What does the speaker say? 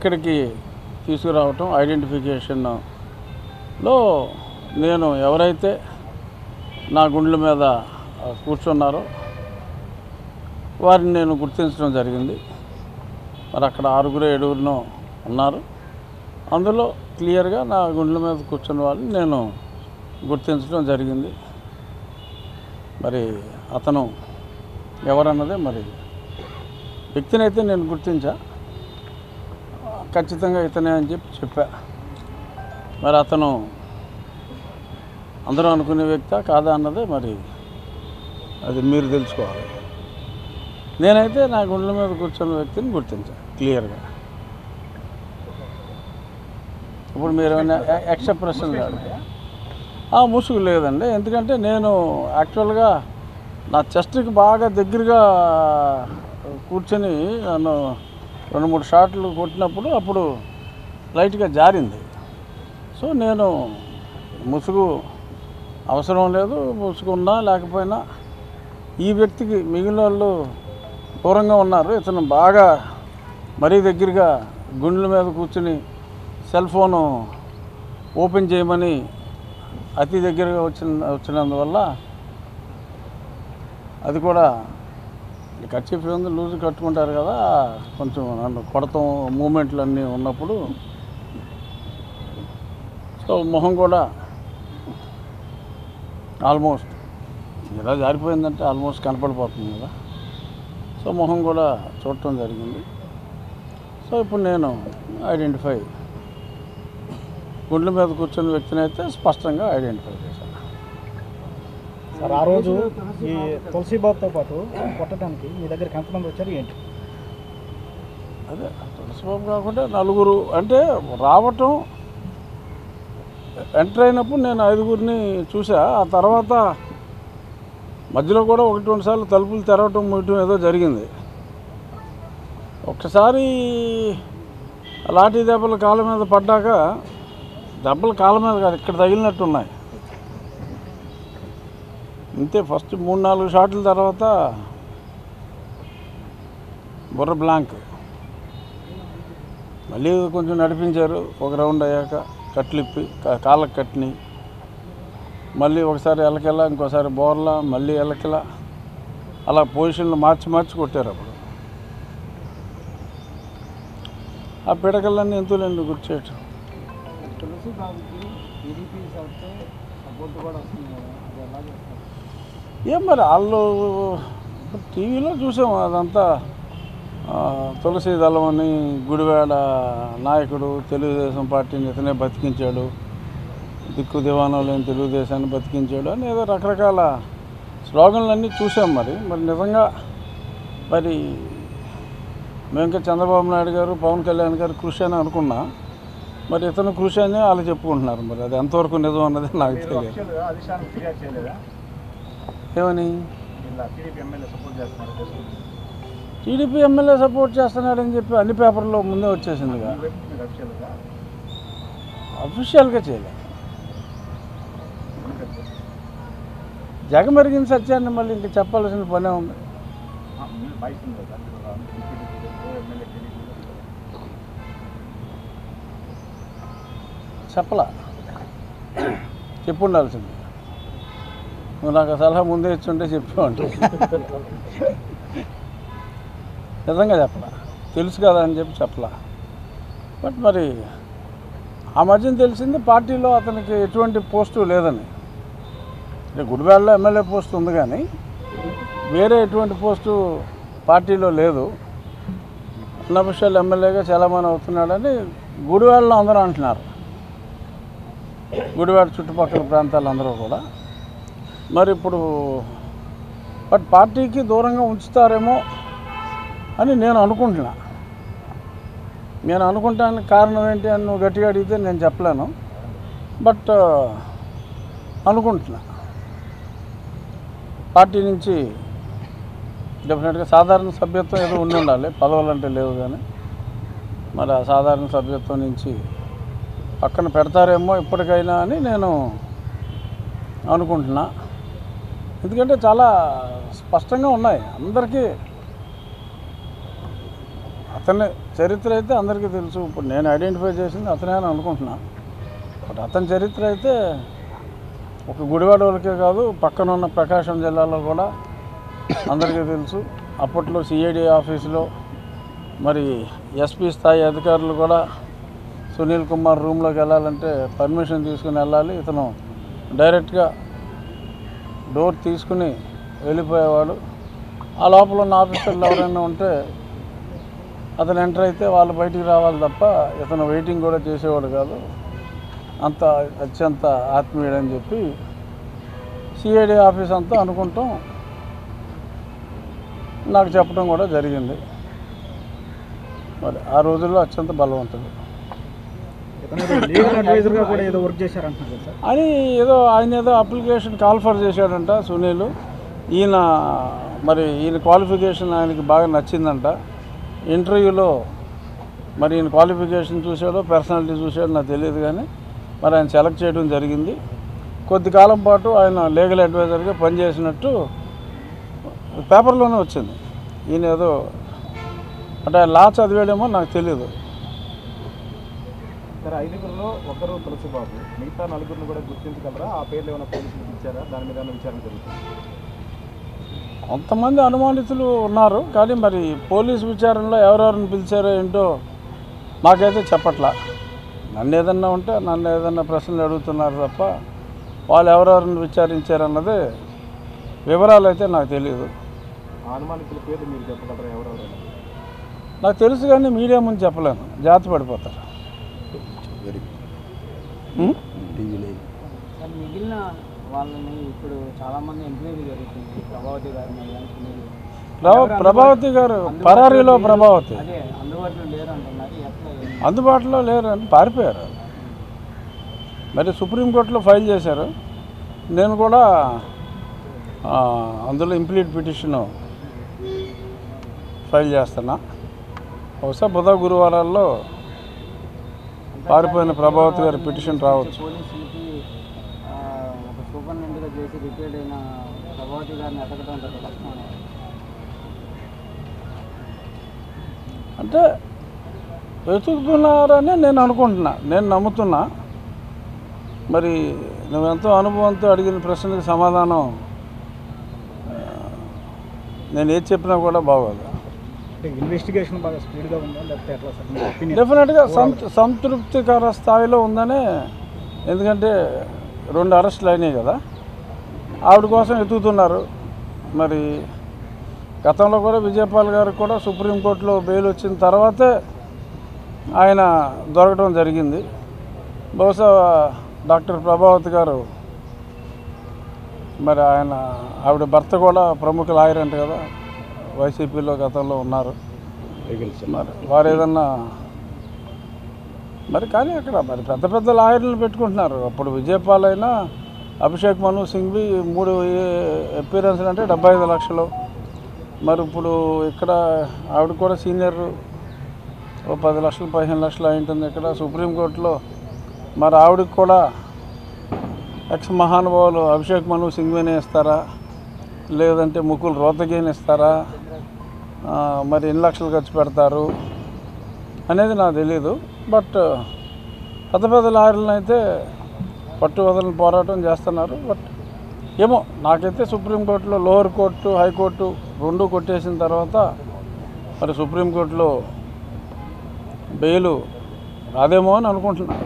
ఇక్కడికి తీసుకురావటం, ఐడెంటిఫికేషన్లో నేను ఎవరైతే నా గుండెల మీద కూర్చున్నారో వారిని నేను గుర్తించడం జరిగింది. మరి అక్కడ 6-7 ఉన్నారు. అందులో క్లియర్గా నా గుండెల మీద కూర్చున్న వాళ్ళని నేను గుర్తించడం జరిగింది. మరి అతను ఎవరన్నదే మరి వ్యక్తిని అయితే నేను గుర్తించా, ఖచ్చితంగా ఇతనే అని చెప్పా. మరి అతను అందరూ అనుకునే వ్యక్తా కాదా అన్నదే మరి అది మీరు తెలుసుకోవాలి. నేనైతే నా గుండెల మీద కూర్చున్న వ్యక్తిని గుర్తించాను క్లియర్గా. ఇప్పుడు మీరు ఏమైనా ఎక్స్ట్రా ప్రశ్నలు కాదు. ముసుగు లేదండి, ఎందుకంటే నేను యాక్చువల్గా నా చెస్ట్కి బాగా దగ్గరగా కూర్చొని నన్ను 2-3 షాట్లు కొట్టినప్పుడు అప్పుడు లైట్గా జారింది. సో నేను ముసుగు అవసరం లేదు, ముసుగు ఉన్నా లేకపోయినా ఈ వ్యక్తికి మిగిలిన వాళ్ళు దూరంగా ఉన్నారు. ఇతను బాగా మరీ దగ్గరగా గుండెల మీద కూర్చుని సెల్ ఫోను ఓపెన్ చేయమని అతి దగ్గరగా వచ్చినందువల్ల అది కూడా కర్చీఫ్ ఉంది లూజ్ కట్టుకుంటారు కదా, కొంచెం నన్ను కొడతాం మూమెంట్లు అన్నీ ఉన్నప్పుడు సో మొహం కూడా ఆల్మోస్ట్ ఇలా జారిపోయిందంటే ఆల్మోస్ట్ కనపడిపోతుంది కదా. సో మొహం కూడా చూడటం జరిగింది. సో ఇప్పుడు నేను ఐడెంటిఫై గుండెల మీద కూర్చున్న వ్యక్తిని అయితే స్పష్టంగా ఐడెంటిఫై చేశాను. సార్ ఆ రోజు ఈ తులసిబాబుతో పాటు కొట్టడానికి మీ దగ్గరికి ఎంతమంది వచ్చారు ఏంటి? అదే తులసిబాబు కాకుండా 4 అంటే రావటం ఎంటర్ అయినప్పుడు నేను 5 చూసా. ఆ తర్వాత మధ్యలో కూడా 1-2 సార్లు తలుపులు తెరవటం మూయటం ఏదో జరిగింది. ఒక్కసారి లాఠీ దెబ్బలు కాళ్ళ మీద పడ్డాక, దెబ్బలు కాళ్ళ మీద కాదు ఇక్కడ తగిలినట్టున్నాయి అంతే. ఫస్ట్ 3-4 షాట్ల తర్వాత బుర్ర బ్లాంక్. మళ్ళీ కొంచెం నడిపించారు. ఒక రౌండ్ అయ్యాక కట్లిప్పి కాళ్ళకి కట్టినాయి. మళ్ళీ ఒకసారి ఎలకెలా, ఇంకోసారి బోర్లా, మళ్ళీ ఎలకెలా, అలా పొజిషన్లు మార్చి కొట్టారు. అప్పుడు ఆ పిడకలన్నీ ఎంతులేండి గుర్చేయటం. ఏం మరి వాళ్ళు టీవీలో చూసాము అదంతా. తులసి దళం అని గుడివాడ నాయకుడు తెలుగుదేశం పార్టీని ఇతనే బతికించాడు, దిక్కు దివాణం లేని తెలుగుదేశాన్ని బతికించాడు అని ఏదో రకరకాల స్లోగన్లన్నీ చూసాం. మరి నిజంగా మరి మేము ఇంకా చంద్రబాబు నాయుడు గారు, పవన్ కళ్యాణ్ గారు కృషి అని అనుకున్నా. మరి ఇతను కృషి అని వాళ్ళు చెప్పుకుంటున్నారు. మరి అది ఎంతవరకు నిజం అన్నది నాకు తెలియదు. ఏమని టీడీపీ ఎమ్మెల్యే సపోర్ట్ చేస్తున్నాడని చెప్పి అన్ని పేపర్లో ముందే వచ్చేసిందిగా. అఫీషియల్గా చేయలేదు. జగమెరిగిన సత్యాన్ని మళ్ళీ ఇంక చెప్పాల్సిన పనే ఉంది. చెప్పలా, చెప్పుండాల్సింది. నువ్వు నాకు సలహా ముందే ఇచ్చుంటే చెప్పేవాడి. నిజంగా చెప్పలా, తెలుసు కదా అని చెప్పలా. బట్ మరి ఆ మధ్యన తెలిసింది పార్టీలో అతనికి ఎటువంటి పోస్టు లేదని. గుడివాడలో ఎమ్మెల్యే పోస్ట్ ఉంది కానీ వేరే ఎటువంటి పోస్టు పార్టీలో లేదు. అన్నవిషయాలు ఎమ్మెల్యేగా చాలామంది అవుతున్నాడని గుడివాడలో అందరూ అంటున్నారు. గుడివాడ చుట్టుపక్కల ప్రాంతాలు అందరూ కూడా. మరి ఇప్పుడు బట్ పార్టీకి దూరంగా ఉంచుతారేమో అని నేను అనుకుంటున్నా. నేను అనుకుంటానికి కారణం ఏంటి అని నువ్వు గట్టిగా అడిగితే నేను చెప్పలేను. బట్ అనుకుంటున్నా పార్టీ నుంచి డెఫినెట్గా సాధారణ సభ్యత్వం ఏదో ఉండాలి, పదవులు అంటే లేవు కానీ మరి ఆ సాధారణ సభ్యత్వం నుంచి పక్కన పెడతారేమో ఇప్పటికైనా అని నేను అనుకుంటున్నా. ఎందుకంటే చాలా స్పష్టంగా ఉన్నాయి అందరికీ. అతని చరిత్ర అయితే అందరికీ తెలుసు. ఇప్పుడు నేను ఐడెంటిఫై చేసింది అతనే అని అనుకుంటున్నా. బట్ అతని చరిత్ర అయితే ఒక గుడివాడ వాళ్ళకే కాదు, పక్కన ఉన్న ప్రకాశం జిల్లాలో కూడా అందరికీ తెలుసు. అప్పట్లో సిఐడి ఆఫీసులో మరి ఎస్పీ స్థాయి అధికారులు కూడా సునీల్ కుమార్ రూమ్లోకి వెళ్ళాలంటే పర్మిషన్ తీసుకుని వెళ్ళాలి. ఇతను డైరెక్ట్గా డోర్ తీసుకుని వెళ్ళిపోయేవాడు. ఆ లోపల ఉన్న ఆఫీసర్లు ఎవరైనా ఉంటే అతను ఎంటర్ అయితే వాళ్ళు బయటికి రావాలి తప్ప ఇతను వెయిటింగ్ కూడా చేసేవాడు కాదు. అంత అత్యంత ఆత్మీయుడని చెప్పి సిఐడి ఆఫీస్ అంతా అనుకుంటాం, నాకు చెప్పడం కూడా జరిగింది. మరి ఆ రోజుల్లో అత్యంత బలవంతుడు అని ఆయన ఏదో అప్లికేషన్ కాల్ఫర్ చేశాడంట సునీల్. ఈయన క్వాలిఫికేషన్ ఆయనకి బాగా నచ్చిందంట. ఇంటర్వ్యూలో మరి ఈయన క్వాలిఫికేషన్ చూశాడో పర్సనాలిటీ చూశాడో నాకు తెలియదు, కానీ మరి ఆయన సెలెక్ట్ చేయడం జరిగింది. కొద్ది కాలం పాటు ఆయన లీగల్ అడ్వైజర్గా పనిచేసినట్టు పేపర్లోనే వచ్చింది. ఈయన ఏదో అంటే లా చదివాడేమో నాకు తెలియదు. సరే, 5గురిలో ఒకరు తులసిబాబు, మిగతా 4గురిని కూడా గుర్తించగలరా? ఆ పేర్లు ఏమైనా పోలీసులకు ఇచ్చారా? దాని మీద విచారణ జరుగుతుంది. కొంతమంది అనుమానితులు ఉన్నారు, కానీ మరి పోలీసు విచారణలో ఎవరెవరిని పిలిచారో ఏంటో మాకైతే చెప్పట్లా. నన్ను ఏదన్నా ప్రశ్నలు అడుగుతున్నారు తప్ప వాళ్ళు ఎవరెవరిని విచారించారన్నది వివరాలు అయితే నాకు తెలియదు. అనుమానితుల పేర్లు మీరు చెప్పగలరా? ఎవరెవరైనా నాకు తెలుసు, కానీ మీడియా ముందు చెప్పలేను, జాతి పడిపోతారు. మిగిలిన వాళ్ళని ఇప్పుడు చాలామంది ఎంక్వైరీ జరుగుతుంది. ప్రభావతి గారు, ప్రభావతి గారు పరారీలో ప్రభావతి అదే అందుబాటులో లేరు అంటున్నారు. ఎట్లా? అందుబాటులో లేరు అని పారిపోయారు. మరి సుప్రీంకోర్టులో ఫైల్ చేశారు. నేను కూడా అందులో ఇంప్లీట్ పిటిషన్ ఫైల్ చేస్తున్నా. బహుశా బుధ గురువారాల్లో పారిపోయిన ప్రభావతి గారి పిటిషన్ రావచ్చు. పోలీసులకి ఒక సూపరింటెండెంట్గా చేసి రిటైర్డ్ అయిన ప్రభావతి గారిని ఎతకడం కష్టం అంటే వెతుకుతున్నారని నేను అనుకుంటున్నా, నేను నమ్ముతున్నా. మరి నువ్వెంతో అనుభవంతో అడిగిన ప్రశ్నకి సమాధానం నేను ఏది చెప్పినా కూడా బాగోదు. ఇన్వెస్టిగేషన్ బాగా స్పీడ్గా ఉందా లేకపోతే ఎట్లా సార్? డెఫినెట్గా సంతృప్తికర స్థాయిలో ఉందనే. ఎందుకంటే 2 అరెస్టులు అయినాయి కదా, ఆవిడ కోసం ఎత్తుకుతున్నారు. మరి గతంలో కూడా విజయపాల్ గారికి కూడా సుప్రీంకోర్టులో బెయిల్ వచ్చిన తర్వాతే ఆయన దొరకడం జరిగింది. బహుశా డాక్టర్ ప్రభావతి గారు మరి ఆవిడ భర్త కూడా ప్రముఖ లాయర్ అంట కదా, వైసీపీలో గతంలో ఉన్నారు. మరి వారు ఏదన్నా కానీ అక్కడ మరి పెద్ద పెద్ద లాయర్లను పెట్టుకుంటున్నారు. అప్పుడు విజయపాల్ అయినా అభిషేక్ మను సింఘ్వి 3 అపీరెన్స్లు అంటే 75 లక్షలు. మరి ఇప్పుడు ఇక్కడ ఆవిడ కూడా సీనియర్, 10 లక్షలు 15 లక్షలు అయి ఉంటుంది. ఇక్కడ సుప్రీంకోర్టులో మరి ఆవిడకి కూడా ఎక్స్ మహానుభావులు అభిషేక్ మను సింఘ్విని ఇస్తారా, లేదంటే ముకుల్ రోహతగీని ఇస్తారా, మరి ఎన్ని లక్షలు ఖర్చు పెడతారు అనేది నాకు తెలీదు. బట్ పెద్ద పెద్ద లాయర్లను అయితే పట్టు వదలని పోరాటం చేస్తున్నారు. బట్ ఏమో, నాకైతే సుప్రీంకోర్టులో లోవర్ కోర్టు హైకోర్టు 2 కొట్టేసిన తర్వాత మరి సుప్రీంకోర్టులో బెయిలు రాదేమో అని అనుకుంటున్నాను.